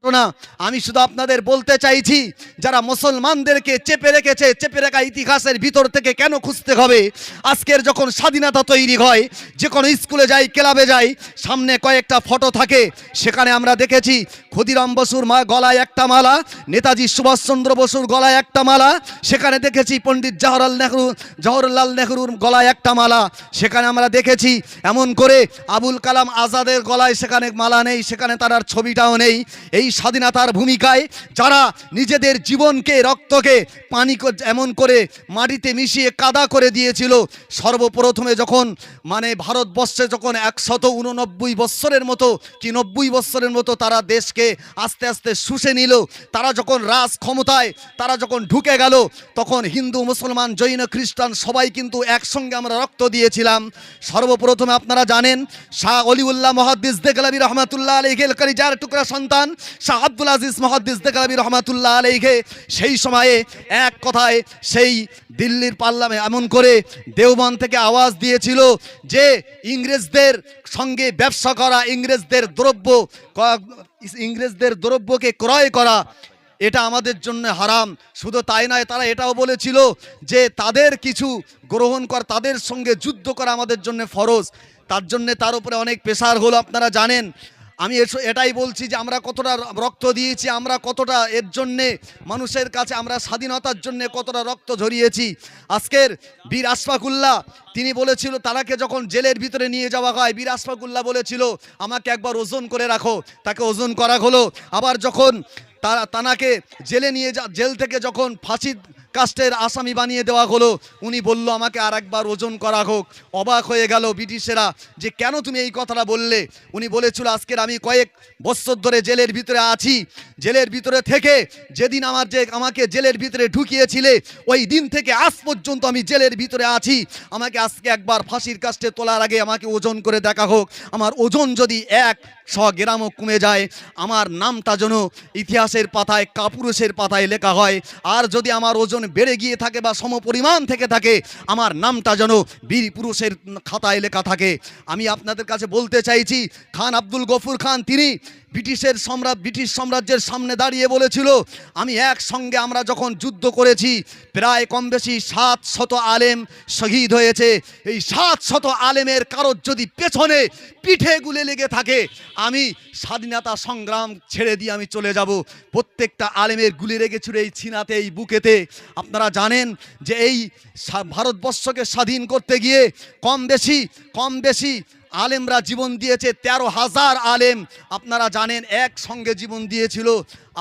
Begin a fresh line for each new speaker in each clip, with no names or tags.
ঘটনা আমি শুধু আপনাদের বলতে চাইছি, যারা মুসলমানদেরকে চেপে রেখেছে, চেপে রাখা ইতিহাসের ভিতর থেকে কেন খুঁজতে হবে? আজকের যখন স্বাধীনতা তৈরি হয়, যে কোনো স্কুলে যাই, ক্লাবে যাই, সামনে কয়েকটা ফটো থাকে, সেখানে আমরা দেখেছি ক্ষুদিরাম বসুর গলায় একটা মালা, নেতাজি সুভাষচন্দ্র বসুর গলায় একটা মালা, সেখানে দেখেছি পণ্ডিত জওহরলাল নেহরুর গলায় একটা মালা, সেখানে আমরা দেখেছি এমন করে আবুল কালাম আজাদের গলায় সেখানে মালা নেই, সেখানে তার আর ছবিটাও নেই। এই স্বাধীনতার ভূমিকায় যারা নিজেদের জীবনকে, রক্তকে পানি এমন করে মাটিতে মিশিয়ে কাদা করে দিয়েছিল, সর্বপ্রথমে যখন ভারতবর্ষে যখন 189 বৎসরের মতো কি 90 বৎসরের মতো তারা দেশকে আস্তে আস্তে শুষে নিল, তারা যখন রাজ ক্ষমতায় তারা যখন ঢুকে গেল, তখন হিন্দু, মুসলমান, জৈন, খ্রিস্টান সবাই কিন্তু একসঙ্গে আমরা রক্ত দিয়েছিলাম। সর্বপ্রথমে আপনারা জানেন শাহ অলিউল্লাহ মুহাদ্দিস দেগলভী রহমাতুল্লাহ আলাইহি কলিজার টুকরা সন্তান শাহ আব্দুল আজিজ মুহাদ্দিস দেগলভী রহমাতুল্লাহ আলাইহি সেই সময়ে এক কথায় সেই দিল্লির পার্লামেন্টে এমন করে দেওবন্দ থেকে আওয়াজ দিয়েছিল যে ইংরেজদের সঙ্গে ব্যবসা করা, ইংরেজদের দ্রব্যকে ক্রয় করা, এটা আমাদের জন্য হারাম। শুধু তাই নয়, তারা এটাও বলেছিল যে তাদের কিছু গ্রহণ করা, তাদের সঙ্গে যুদ্ধ করা আমাদের জন্য ফরজ। তার জন্যে তার উপরে অনেক প্রেসার হলো, আপনারা জানেন। আমি এটাই বলছি যে আমরা কতটা রক্ত দিয়েছি, আমরা কতটা এর জন্যে মানুষের কাছে, আমরা স্বাধীনতার জন্যে কতটা রক্ত ঝরিয়েছি। আজকের বীর আশফাকুল্লাহ তিনি বলেছিল, তারাকে যখন জেলের ভিতরে নিয়ে যাওয়া হয়, বীর আশফাকুল্লাহ বলেছিল আমাকে একবার ওজন করে রাখো, তাকে ওজন করা হলো। আবার যখন তানাকে জেল থেকে যখন ফাঁসির কাস্টের আসামি বানিয়ে দেওয়া হলো, উনি বলল আমাকে আর একবার ওজন করা হোক। অবাক হয়ে গেল ব্রিটিশেরা যে কেন তুমি এই কথাটা বললে। উনি বলেছিল আজকের আমি কয়েক বছর ধরে জেলের ভিতরে আছি, জেলের ভিতরে থেকে যেদিন আমাকে জেলের ভিতরে ঢুকিয়েছিলে ওই দিন থেকে আজ পর্যন্ত আমি জেলের ভিতরে আছি, আমাকে আজকে একবার ফাঁসির কাস্টে তোলার আগে আমাকে ওজন করে দেখা হোক। আমার ওজন যদি 100 গ্রামও কমে যায়, আমার নামটা যেন ইতিহাসের পাতায়, কাপুরুষের পাতায় লেখা হয়। আর যদি আমার ওজন বেড়ে গিয়ে থাকে বা সমপরিমাণ থেকে থাকে, আমার নামটা যেন বীর পুরুষের খাতায় লেখা থাকে। আমি আপনাদের কাছে বলতে চাইছি, খান আব্দুল গফুর খান তিনি ব্রিটিশ সাম্রাজ্যের সামনে দাঁড়িয়ে বলেছিল, আমি একসঙ্গে আমরা যখন যুদ্ধ করেছি প্রায় কম বেশি 700 আলেম শহীদ হয়েছে। এই 700 আলেমের কারোর যদি পেছনে পিঠে গুলে লেগে থাকে, আমি স্বাধীনতা সংগ্রাম ছেড়ে দিয়ে আমি চলে যাব। প্রত্যেকটা আলেমের গুলি লেগেছিল এই ছিনাতে, এই বুকেতে। আপনারা জানেন যে এই ভারতবর্ষকে স্বাধীন করতে গিয়ে কম বেশি আলেমরা জীবন দিয়েছে। 13,000 আলেম আপনারা জানেন একসঙ্গে জীবন দিয়েছিল।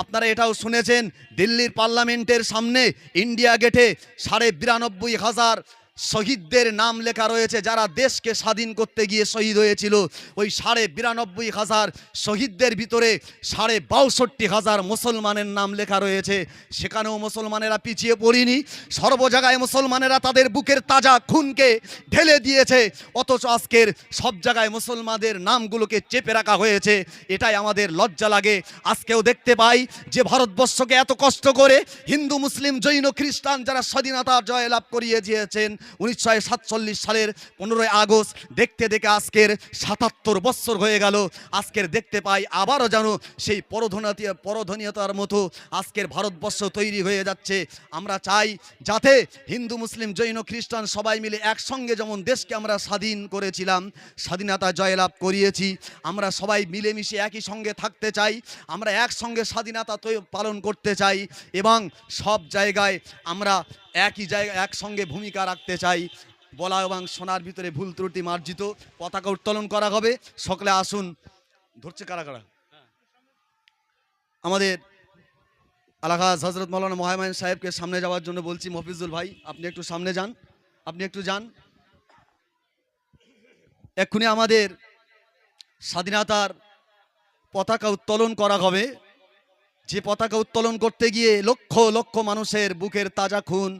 আপনারা এটাও শুনেছেন দিল্লির পার্লামেন্টের সামনে ইন্ডিয়া গেটে 92,500 শহীদদের নাম লেখা রয়েছে, যারা দেশকে স্বাধীন করতে গিয়ে শহীদ হয়েছিল। ওই 92,500 শহীদদের ভিতরে 62,500 মুসলমানের নাম লেখা রয়েছে। সেখানেও মুসলমানেরা পিছিয়ে পড়েনি, সর্ব জায়গায় মুসলমানেরা তাদের বুকের তাজা খুনকে ঢেলে দিয়েছে। অথচ আজকের সব জায়গায় মুসলমানদের নামগুলোকে চেপে রাখা হয়েছে। এটাই আমাদের লজ্জা লাগে। আজকেও দেখতে পাই যে ভারতবর্ষকে এত কষ্ট করে হিন্দু, মুসলিম, জৈন, খ্রিস্টান যারা স্বাধীনতার জয়লাভ করিয়ে দিয়েছেন 1947 সালের 15ই আগস্ট, দেখতে দেখে আজকের 77 বছর হয়ে গেল। আজকের দেখতে পাই আবারও যেন সেই পরধনীয়তার মতো আজকের ভারতবর্ষ তৈরি হয়ে যাচ্ছে। আমরা চাই যাতে হিন্দু, মুসলিম, জৈন, খ্রিস্টান সবাই মিলে একসঙ্গে যেমন দেশকে আমরা স্বাধীন করেছিলাম, স্বাধীনতা জয়লাভ করিয়েছি, আমরা সবাই মিলেমিশে একই সঙ্গে থাকতে চাই। আমরা একসঙ্গে স্বাধীনতা পালন করতে চাই এবং সব জায়গায় আমরা একসঙ্গে ভূমিকা রাখতে চাই। বলা এবং শোনার ভিতরে ভুল ত্রুটি মার্জিত। পতাকা উত্তোলন করা হবে, সকলে আসুন। ধরছে কারা কারা? আমাদের আলহাজ হজরত মৌলানা মোহাম্মদ সাহেবকে সামনে যাওয়ার জন্য বলছি। মফিজুল ভাই, আপনি একটু সামনে যান, আপনি একটু যান। এক্ষুনি আমাদের স্বাধীনতার পতাকা উত্তোলন করা হবে। যে পতাকা উত্তোলন করতে গিয়ে লক্ষ লক্ষ মানুষের বুকের তাজা খুন,